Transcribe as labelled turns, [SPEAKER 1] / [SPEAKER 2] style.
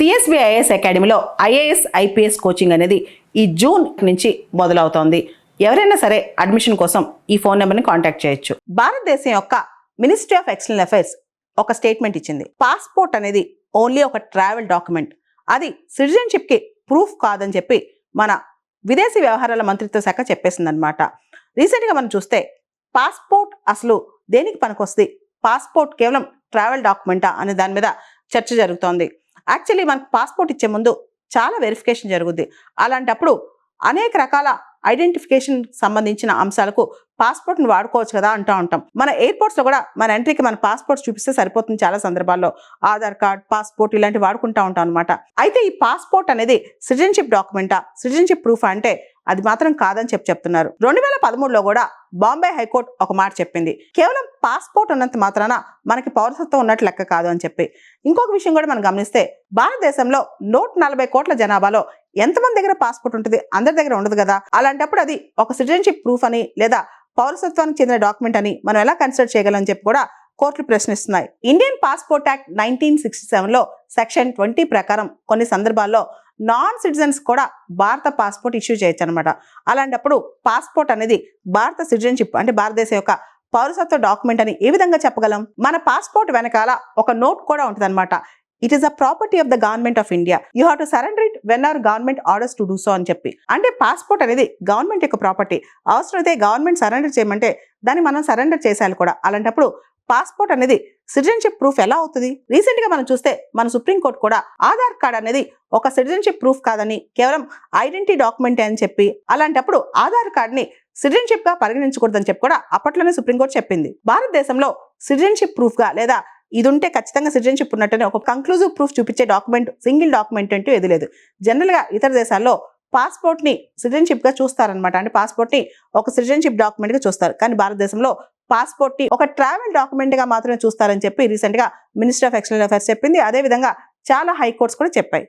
[SPEAKER 1] CSBIS అకాడమీలో IAS IPS coaching అనేది ఈ జూన్ నుంచి మొదలవుతోంది. ఎవరైనా సరే అడ్మిషన్ కోసం ఈ ఫోన్ నెంబర్ని కాంటాక్ట్ చేయొచ్చు. భారతదేశం యొక్క మినిస్ట్రీ ఆఫ్ ఎక్స్టర్నల్ అఫైర్స్ ఒక స్టేట్మెంట్ ఇచ్చింది. పాస్పోర్ట్ అనేది ఓన్లీ ఒక ట్రావెల్ డాక్యుమెంట్, అది సిటిజన్షిప్కి ప్రూఫ్ కాదని చెప్పి మన విదేశీ వ్యవహారాల మంత్రిత్వ శాఖ చెప్పేసిందనమాట. రీసెంట్గా మనం చూస్తే పాస్పోర్ట్ అసలు దేనికి పనికొస్తుంది, పాస్పోర్ట్ కేవలం ట్రావెల్ డాక్యుమెంటా అనే దాని మీద చర్చ జరుగుతోంది. యాక్చువల్లీ మనకు పాస్పోర్ట్ ఇచ్చే ముందు చాలా వెరిఫికేషన్ జరుగుద్ది. అలాంటప్పుడు అనేక రకాల ఐడెంటిఫికేషన్ సంబంధించిన అంశాలకు పాస్పోర్ట్ని వాడుకోవచ్చు కదా అంటూ ఉంటాం. మన ఎయిర్పోర్ట్స్లో కూడా మన ఎంట్రీకి మన పాస్పోర్ట్ చూపిస్తే సరిపోతుంది. చాలా సందర్భాల్లో ఆధార్ కార్డ్, పాస్పోర్ట్ ఇలాంటివి వాడుకుంటూ ఉంటాం అనమాట. అయితే ఈ పాస్పోర్ట్ అనేది సిటిజన్షిప్ డాక్యుమెంటా, సిటిజన్షిప్ ప్రూఫ్ అంటే అది మాత్రం కాదని చెప్తున్నారు. 2013లో కూడా బాంబే హైకోర్టు ఒక మాట చెప్పింది, కేవలం పాస్పోర్ట్ ఉన్నంత మాత్రాన మనకి పౌరసత్వం ఉన్నట్లు లెక్క కాదు అని చెప్పి. ఇంకొక విషయం కూడా మనం గమనిస్తే భారతదేశంలో 140 కోట్ల జనాభాలో ఎంతమంది దగ్గర పాస్పోర్ట్ ఉంటుంది? అందరి దగ్గర ఉండదు కదా. అలాంటప్పుడు అది ఒక సిటిజన్షిప్ ప్రూఫ్ అని లేదా పౌరసత్వానికి చెందిన డాక్యుమెంట్ అని మనం ఎలా కన్సిడర్ చేయగలని చెప్పి కూడా కోర్టులు ప్రశ్నిస్తున్నాయి. ఇండియన్ పాస్పోర్ట్ యాక్ట్ 1967లో సెక్షన్ 20 ప్రకారం కొన్ని సందర్భాల్లో నాన్ సిటిజన్స్ కూడా భారత పాస్పోర్ట్ ఇష్యూ చేయొచ్చు అనమాట. అలాంటప్పుడు పాస్పోర్ట్ అనేది భారత సిటిజన్షిప్ అంటే భారతదేశం యొక్క పౌరసత్వ డాక్యుమెంట్ అని ఏ విధంగా చెప్పగలం? మన పాస్పోర్ట్ వెనకాల ఒక నోట్ కూడా ఉంటుంది అనమాట. It is a property of the government of India, you have to surrender it when our government orders to do so అని చెప్పి. అంటే పాస్పోర్ట్ అనేది గవర్నమెంట్ యొక్క ప్రాపర్టీ. అవసరమైతే గవర్నమెంట్ సరెండర్ చేయమంటే దాన్ని మనం సరెండర్ చేసేయాలి కూడా. అలాంటప్పుడు పాస్పోర్ట్ అనేది సిటిజన్షిప్ ప్రూఫ్ ఎలా అవుతుంది? రీసెంట్ గా మనం చూస్తే మన సుప్రీంకోర్టు కూడా ఆధార్ కార్డ్ అనేది ఒక సిటిజన్షిప్ ప్రూఫ్ కాదని, కేవలం ఐడెంటిటీ డాక్యుమెంట్ అని చెప్పి, అలాంటప్పుడు ఆధార్ కార్డ్ ని సిటిజన్షిప్ గా పరిగణించకూడదని చెప్పి కూడా అప్పట్లోనే సుప్రీంకోర్టు చెప్పింది. భారతదేశంలో సిటిజన్షిప్ ప్రూఫ్ గా లేదా ఇది ఉంటే ఖచ్చితంగా సిటిజన్షిప్ ఉన్నట్టనే ఒక కంక్లూజివ్ ప్రూఫ్ చూపించే డాక్యుమెంట్, సింగిల్ డాక్యుమెంట్ అంటూ ఏది లేదు. జనరల్ గా ఇతర దేశాల్లో పాస్పోర్ట్ ని సిటిజన్షిప్ గా చూస్తారనమాట. అంటే పాస్పోర్ట్ ని ఒక సిటిజన్షిప్ డాక్యుమెంట్ గా చూస్తారు. కానీ భారతదేశంలో పాస్పోర్ట్ ని ఒక ట్రావెల్ డాక్యుమెంట్ గా మాత్రమే చూస్తారని చెప్పి రీసెంట్ గా మినిస్ట్రీ ఆఫ్ ఎక్స్టర్నల్ అఫైర్స్ చెప్పింది. అదే విధంగా చాలా హైకోర్ట్స్ కూడా చెప్పాయి.